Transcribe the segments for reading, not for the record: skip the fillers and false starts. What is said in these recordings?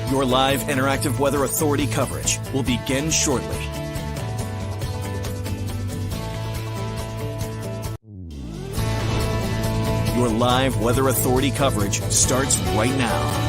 Your live interactive Weather Authority coverage will begin shortly. Your live Weather Authority coverage starts right now.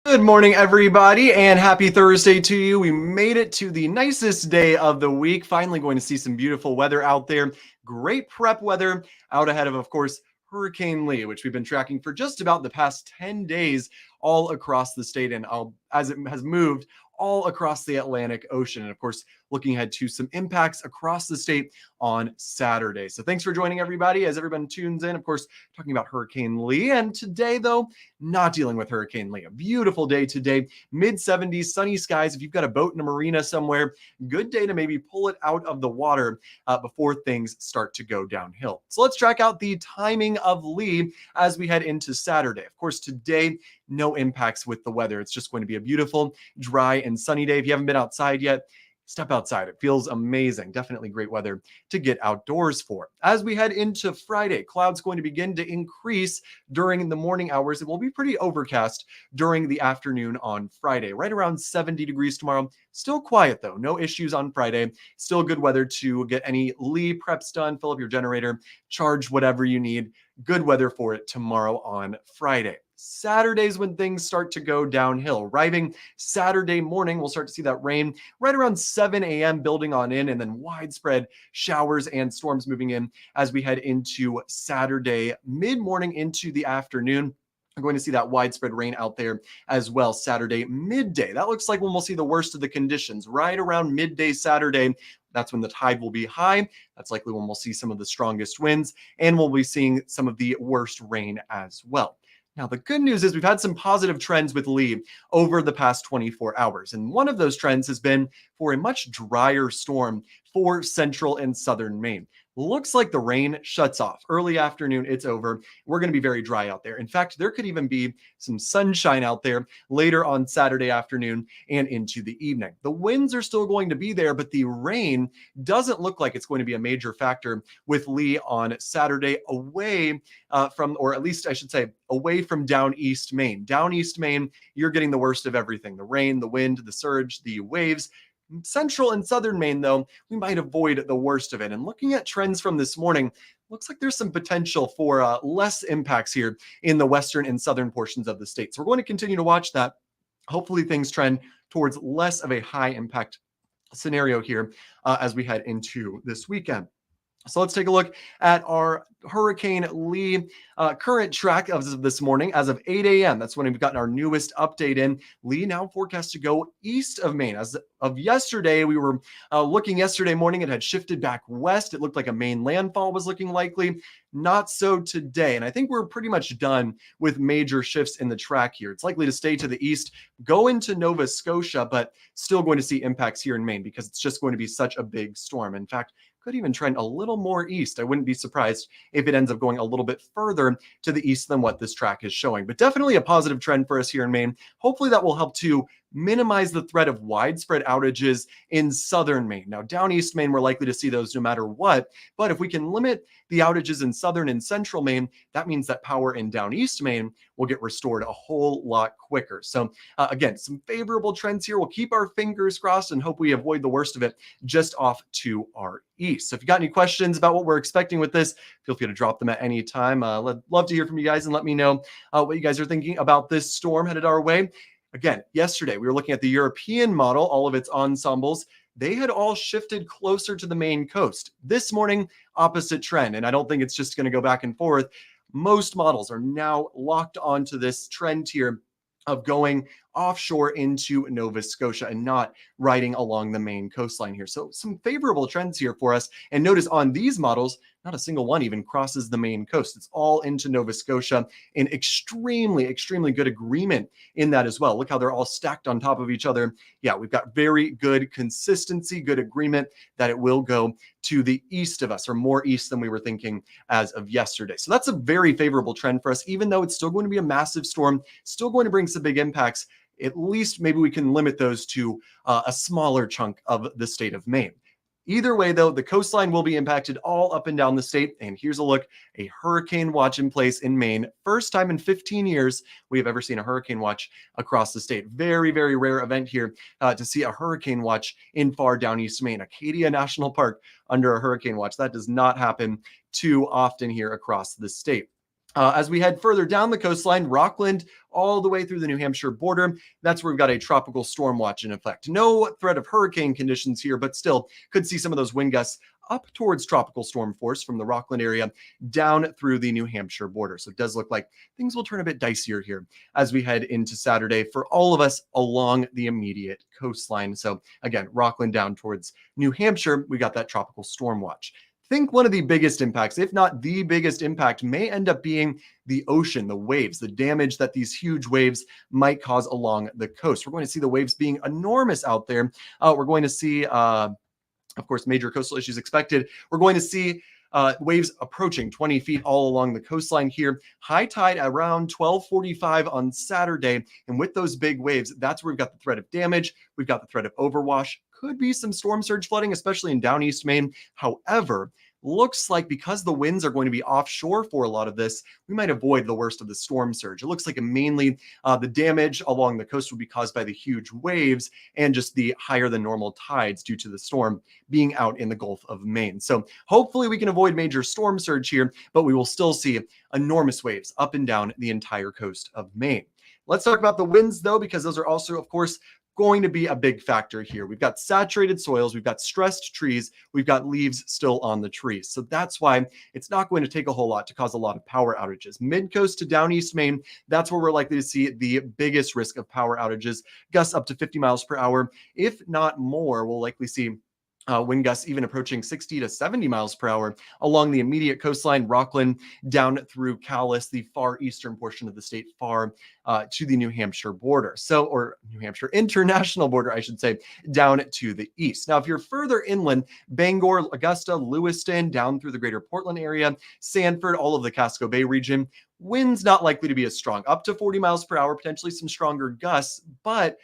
Good morning, everybody, and happy Thursday to you. We made it to the nicest day of the week. Finally going to see some beautiful weather out there. Great prep weather out ahead of course, Hurricane Lee, which we've been tracking for just about the past 10 days all across the state and as it has moved all across the Atlantic Ocean. And of course, looking ahead to some impacts across the state on Saturday. So thanks for joining everybody as everyone tunes in, of course, talking about Hurricane Lee. And today, though, not dealing with Hurricane Lee. A beautiful day today, mid-70s, sunny skies. If you've got a boat in a marina somewhere, good day to maybe pull it out of the water before things start to go downhill. So let's track out the timing of Lee as we head into Saturday. Of course, today, no impacts with the weather. It's just going to be a beautiful, dry, and sunny day. If you haven't been outside yet, step outside. It feels amazing. Definitely great weather to get outdoors for. As we head into Friday, clouds going to begin to increase during the morning hours. It will be pretty overcast during the afternoon on Friday, right around 70 degrees tomorrow. Still quiet though. No issues on Friday. Still good weather to get any Lee preps done, fill up your generator, charge whatever you need. Good weather for it tomorrow on Friday. Saturday's when things start to go downhill. Arriving Saturday morning, we'll start to see that rain right around 7 a.m. building on in, and then widespread showers and storms moving in as we head into Saturday mid-morning into the afternoon. We're going to see that widespread rain out there as well Saturday midday. That looks like when we'll see the worst of the conditions right around midday Saturday. That's when the tide will be high. That's likely when we'll see some of the strongest winds, and we'll be seeing some of the worst rain as well. Now, the good news is we've had some positive trends with Lee over the past 24 hours. And one of those trends has been for a much drier storm for central and southern Maine. Looks like the rain shuts off. Early afternoon, it's over. We're going to be very dry out there. In fact, there could even be some sunshine out there later on Saturday afternoon and into the evening. The winds are still going to be there, but the rain doesn't look like it's going to be a major factor with Lee on Saturday away from, or at least I should say, away from down east Maine. Down east Maine, you're getting the worst of everything. The rain, the wind, the surge, the waves. Central and southern Maine, though, we might avoid the worst of it. And looking at trends from this morning, looks like there's some potential for less impacts here in the western and southern portions of the state. So we're going to continue to watch that. Hopefully things trend towards less of a high impact scenario here as we head into this weekend. So let's take a look at our Hurricane Lee current track of this morning as of 8 a.m. That's when we've gotten our newest update in. Lee now forecast to go east of Maine. As of yesterday, we were looking yesterday morning, it had shifted back west. It looked like a Maine landfall was looking likely. Not so today. And I think we're pretty much done with major shifts in the track here. It's likely to stay to the east, go into Nova Scotia, but still going to see impacts here in Maine because it's just going to be such a big storm. In fact, could even trend a little more east. I wouldn't be surprised if it ends up going a little bit further to the east than what this track is showing. But definitely a positive trend for us here in Maine. Hopefully that will help to minimize the threat of widespread outages in southern Maine. Now, down east Maine, we're likely to see those no matter what. But if we can limit the outages in southern and central Maine, that means that power in down east Maine will get restored a whole lot quicker. So again, some favorable trends here. We'll keep our fingers crossed and hope we avoid the worst of it just off to our east. So if you got any questions about what we're expecting with this, feel free to drop them at any time. Love to hear from you guys and let me know what you guys are thinking about this storm headed our way. Again, yesterday we were looking at the European model, all of its ensembles. They had all shifted closer to the Maine coast. This morning, opposite trend. And I don't think it's just going to go back and forth. Most models are now locked onto this trend here of going offshore into Nova Scotia and not riding along the Maine coastline here. So some favorable trends here for us. And notice on these models, not a single one even crosses the Maine coast. It's all into Nova Scotia in extremely, extremely good agreement in that as well. Look how they're all stacked on top of each other. Yeah, we've got very good consistency, good agreement that it will go to the east of us, or more east than we were thinking as of yesterday. So that's a very favorable trend for us, even though it's still going to be a massive storm, still going to bring some big impacts. At least maybe we can limit those to a smaller chunk of the state of Maine. Either way, though, the coastline will be impacted all up and down the state. And here's a look, a hurricane watch in place in Maine. First time in 15 years we have ever seen a hurricane watch across the state. Very, very rare event here to see a hurricane watch in far down east Maine. Acadia National Park under a hurricane watch. That does not happen too often here across the state. As we head further down the coastline, Rockland, all the way through the New Hampshire border, that's where we've got a tropical storm watch in effect. No threat of hurricane conditions here, but still could see some of those wind gusts up towards tropical storm force from the Rockland area down through the New Hampshire border. So it does look like things will turn a bit dicier here as we head into Saturday for all of us along the immediate coastline. So again, Rockland down towards New Hampshire, we got that tropical storm watch. Think one of the biggest impacts, if not the biggest impact, may end up being the ocean, the waves, the damage that these huge waves might cause along the coast. We're going to see the waves being enormous out there. We're going to see, of course, major coastal issues expected. We're going to see waves approaching 20 feet all along the coastline here. High tide around 12:45 on Saturday. And with those big waves, that's where we've got the threat of damage. We've got the threat of overwash. Could be some storm surge flooding, especially in down east Maine. However, looks like because the winds are going to be offshore for a lot of this, we might avoid the worst of the storm surge. It looks like mainly the damage along the coast will be caused by the huge waves and just the higher than normal tides due to the storm being out in the Gulf of Maine. So hopefully we can avoid major storm surge here, but we will still see enormous waves up and down the entire coast of Maine. Let's talk about the winds, though, because those are also, of course, going to be a big factor here. We've got saturated soils, we've got stressed trees, we've got leaves still on the trees. So that's why it's not going to take a whole lot to cause a lot of power outages. Mid-coast to down east Maine, that's where we're likely to see the biggest risk of power outages. Gusts up to 50 miles per hour. If not more, we'll likely see wind gusts even approaching 60 to 70 miles per hour along the immediate coastline, Rockland, down through Calais, the far eastern portion of the state, far to the New Hampshire border. So, or New Hampshire international border, I should say, down to the east. Now, if you're further inland, Bangor, Augusta, Lewiston, down through the greater Portland area, Sanford, all of the Casco Bay region, winds not likely to be as strong, up to 40 miles per hour, potentially some stronger gusts, but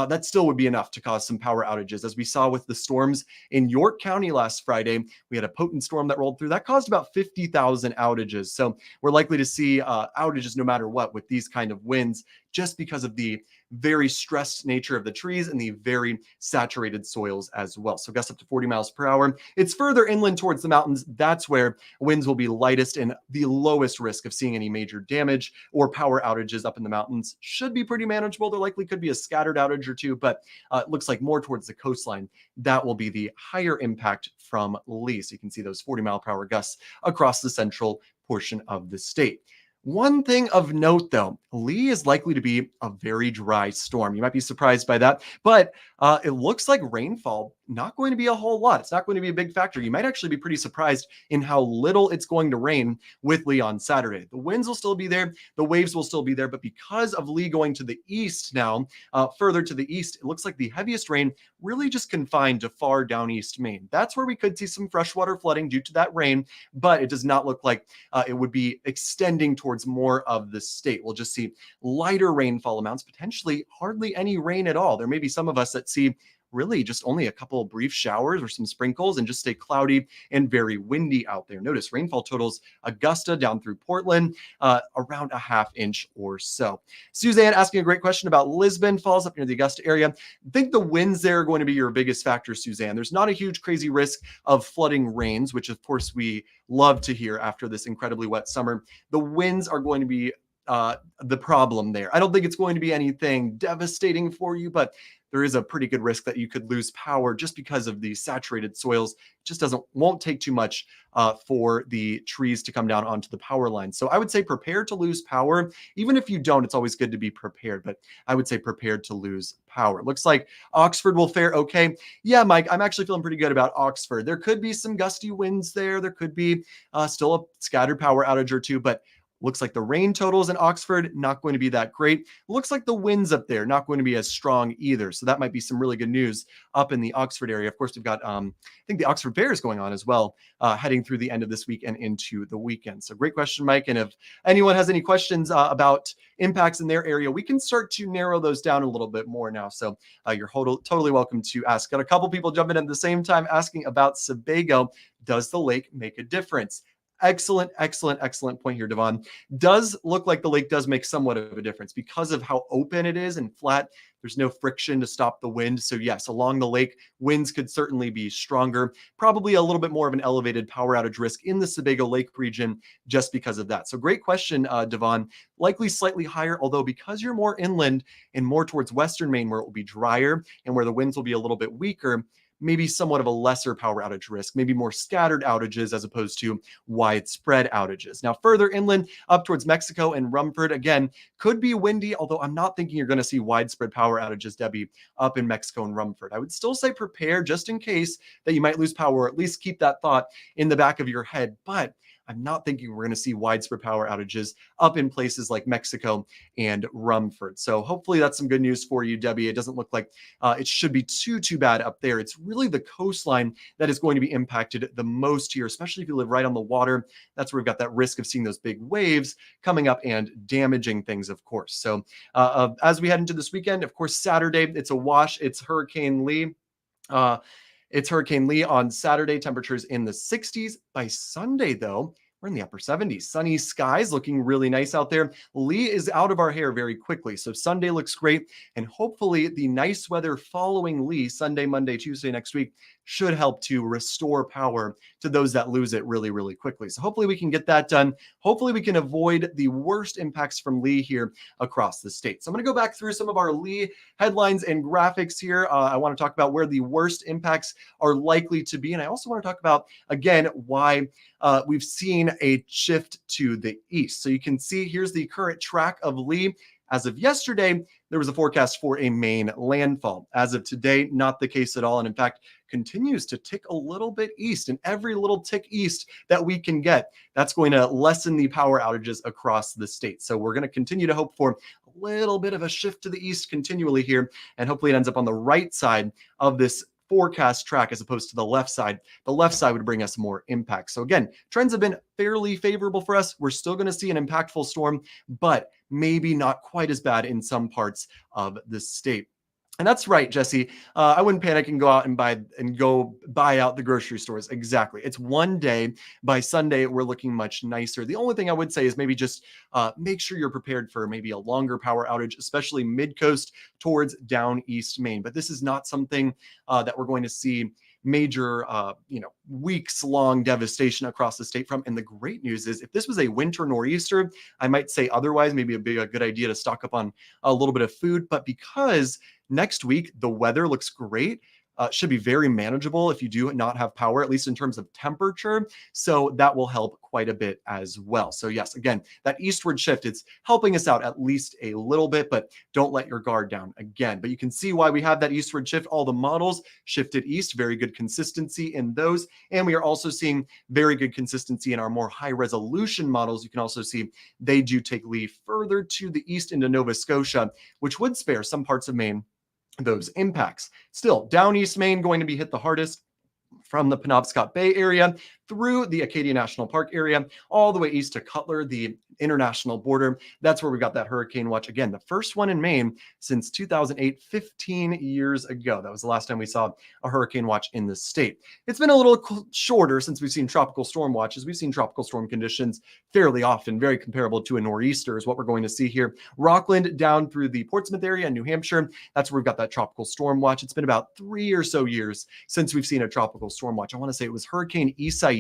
that still would be enough to cause some power outages. As we saw with the storms in York County last Friday, we had a potent storm that rolled through. That caused about 50,000 outages. So we're likely to see outages no matter what with these kind of winds, just because of the very stressed nature of the trees and the very saturated soils as well. So gusts up to 40 miles per hour. It's further inland towards the mountains. That's where winds will be lightest and the lowest risk of seeing any major damage or power outages up in the mountains. Should be pretty manageable. There likely could be a scattered outage or two, but it looks like more towards the coastline, that will be the higher impact from Lee. So you can see those 40-mile-per-hour gusts across the central portion of the state. One thing of note, though, Lee is likely to be a very dry storm. You might be surprised by that, but it looks like rainfall, not going to be a whole lot. It's not going to be a big factor. You might actually be pretty surprised in how little it's going to rain with Lee on Saturday. The winds will still be there. The waves will still be there, but because of Lee going to the east now, further to the east, it looks like the heaviest rain really just confined to far down east Maine. That's where we could see some freshwater flooding due to that rain, but it does not look like it would be extending towards more of the state. We'll just see lighter rainfall amounts, potentially hardly any rain at all. There may be some of us that see really just only a couple of brief showers or some sprinkles and just stay cloudy and very windy out there. Notice rainfall totals, Augusta down through Portland, around a ½ inch or so. Suzanne asking a great question about Lisbon Falls up near the Augusta area. I think the winds there are going to be your biggest factor, Suzanne. There's not a huge crazy risk of flooding rains, which of course we love to hear after this incredibly wet summer. The winds are going to be the problem there. I don't think it's going to be anything devastating for you, but there is a pretty good risk that you could lose power just because of the saturated soils. It just won't take too much for the trees to come down onto the power line. So I would say prepare to lose power. Even if you don't, it's always good to be prepared, but I would say prepared to lose power. It looks like Oxford will fare okay. Yeah, Mike, I'm actually feeling pretty good about Oxford. There could be some gusty winds there. There could be still a scattered power outage or two, but Looks like the rain totals in Oxford, not going to be that great. Looks like the winds up there, not going to be as strong either. So that might be some really good news up in the Oxford area. Of course, we've got, I think the Oxford Bears going on as well, heading through the end of this week and into the weekend. So great question, Mike. And if anyone has any questions about impacts in their area, we can start to narrow those down a little bit more now. So you're totally welcome to ask. Got a couple people jumping in at the same time asking about Sebago. Does the lake make a difference? Excellent, excellent, excellent point here, Devon. Does look like the lake does make somewhat of a difference because of how open it is and flat. There's no friction to stop the wind. So yes, along the lake, winds could certainly be stronger. Probably a little bit more of an elevated power outage risk in the Sebago Lake region just because of that. So great question, Devon. Likely slightly higher, although because you're more inland and more towards western Maine where it will be drier and where the winds will be a little bit weaker, maybe somewhat of a lesser power outage risk, maybe more scattered outages as opposed to widespread outages. Now, further inland up towards Mexico and Rumford, again, could be windy, although I'm not thinking you're going to see widespread power outages, Debbie, up in Mexico and Rumford. I would still say prepare just in case that you might lose power, or at least keep that thought in the back of your head. But I'm not thinking we're going to see widespread power outages up in places like Mexico and Rumford. So hopefully that's some good news for you, Debbie. It doesn't look like it should be too bad up there. It's really the coastline that is going to be impacted the most here, especially if you live right on the water. That's where we've got that risk of seeing those big waves coming up and damaging things, of course. So as we head into this weekend, of course, Saturday, it's a wash. It's Hurricane Lee. It's Hurricane Lee on Saturday, temperatures in the 60s. By Sunday, though, we're in the upper 70s. Sunny skies looking really nice out there. Lee is out of our hair very quickly. So Sunday looks great. And hopefully the nice weather following Lee, Sunday, Monday, Tuesday next week, should help to restore power to those that lose it really, really quickly. So hopefully we can get that done. Hopefully we can avoid the worst impacts from Lee here across the state. So I'm going to go back through some of our Lee headlines and graphics here. I want to talk about where the worst impacts are likely to be. And I also want to talk about, again, why we've seen a shift to the east. So you can see here's the current track of Lee. As of yesterday, there was a forecast for a Maine landfall. As of today, not the case at all. And in fact, continues to tick a little bit east. And every little tick east that we can get, that's going to lessen the power outages across the state. So we're going to continue to hope for a little bit of a shift to the east continually here. And hopefully it ends up on the right side of this forecast track as opposed to the left side. The left side would bring us more impact. So again, trends have been fairly favorable for us. We're still going to see an impactful storm, but maybe not quite as bad in some parts of the state. And that's right, Jesse. I wouldn't panic and go out and buy out the grocery stores. Exactly. It's one day. By Sunday, we're looking much nicer. The only thing I would say is maybe just make sure you're prepared for maybe a longer power outage, especially mid-coast towards down east Maine. But this is not something that we're going to see major, weeks-long devastation across the state from. And the great news is if this was a winter nor'easter, I might say otherwise, maybe it'd be a good idea to stock up on a little bit of food. But because next week, the weather looks great. Should be very manageable if you do not have power, at least in terms of temperature. So that will help quite a bit as well. So yes, again, that eastward shift, it's helping us out at least a little bit, but don't let your guard down again. But you can see why we have that eastward shift. All the models shifted east, very good consistency in those. And we are also seeing very good consistency in our more high resolution models. You can also see they do take Lee further to the east into Nova Scotia, which would spare some parts of Maine those impacts. Still, down east Maine going to be hit the hardest from the Penobscot Bay area through the Acadia National Park area, all the way east to Cutler, the international border. That's where we got that hurricane watch. Again, the first one in Maine since 2008, 15 years ago. That was the last time we saw a hurricane watch in the state. It's been a little shorter since we've seen tropical storm watches. We've seen tropical storm conditions fairly often, very comparable to a nor'easter is what we're going to see here. Rockland down through the Portsmouth area in New Hampshire. That's where we've got that tropical storm watch. It's been about 3 or so years since we've seen a tropical storm watch. I want to say it was Hurricane Isaias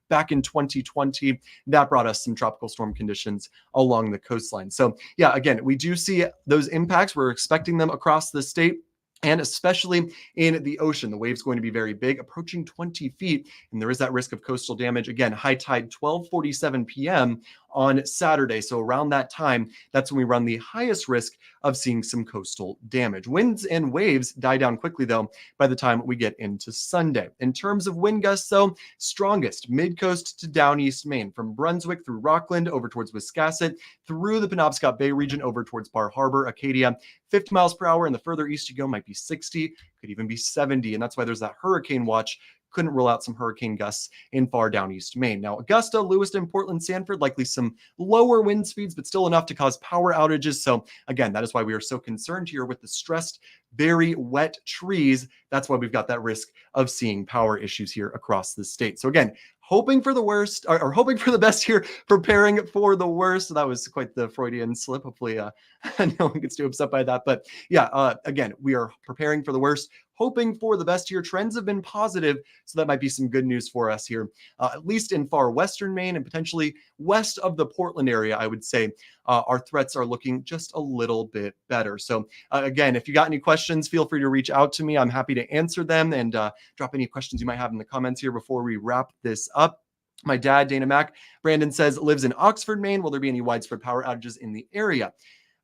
back in 2020. That brought us some tropical storm conditions along the coastline. So yeah, again, we do see those impacts. We're expecting them across the state. And especially in the ocean, the wave's going to be very big, approaching 20 feet. And there is that risk of coastal damage. Again, high tide, 12:47 p.m. on Saturday. So around that time, that's when we run the highest risk of seeing some coastal damage. Winds and waves die down quickly, though, by the time we get into Sunday. In terms of wind gusts, though, strongest mid-coast to down east Maine, from Brunswick through Rockland over towards Wiscasset, through the Penobscot Bay region over towards Bar Harbor, Acadia, 50 miles per hour, and the further east you go might be 60, could even be 70, and that's why there's that hurricane watch. Couldn't rule out some hurricane gusts in far down east Maine. Now, Augusta, Lewiston, Portland, Sanford, likely some lower wind speeds, but still enough to cause power outages. So again, that is why we are so concerned here with the stressed, very wet trees. That's why we've got that risk of seeing power issues here across the state. So again, hoping for the worst, or hoping for the best here, preparing for the worst. So that was quite the Freudian slip. Hopefully no one gets too upset by that. But yeah, again, we are preparing for the worst, hoping for the best here. Trends have been positive, so that might be some good news for us here, at least in far western Maine and potentially west of the Portland area. I would say our threats are looking just a little bit better. So again, if you got any questions, feel free to reach out to me. I'm happy to answer them, and drop any questions you might have in the comments here before we wrap this up. My dad, Dana Mack, Brandon says, lives in Oxford, Maine. Will there be any widespread power outages in the area?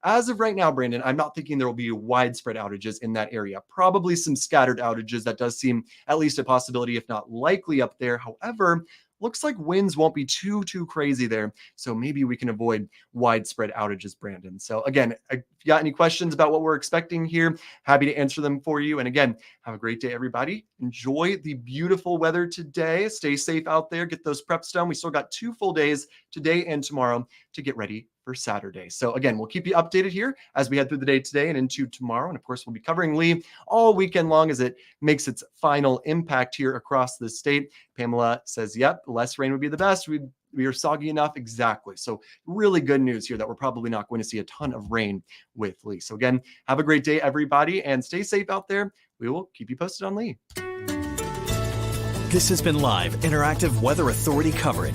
As of right now, Brandon, I'm not thinking there will be widespread outages in that area. Probably some scattered outages. That does seem at least a possibility, if not likely, up there. However, looks like winds won't be too crazy there. So maybe we can avoid widespread outages, Brandon. So again, if you got any questions about what we're expecting here, happy to answer them for you. And again, have a great day, everybody. Enjoy the beautiful weather today. Stay safe out there. Get those preps done. We still got 2 full days today and tomorrow to get ready for Saturday. So again, we'll keep you updated here as we head through the day today and into tomorrow. And of course, we'll be covering Lee all weekend long as it makes its final impact here across the state. Pamela says, yep, less rain would be the best. We are soggy enough. Exactly. So really good news here that we're probably not going to see a ton of rain with Lee. So again, have a great day, everybody, and stay safe out there. We will keep you posted on Lee. This has been live interactive Weather Authority coverage.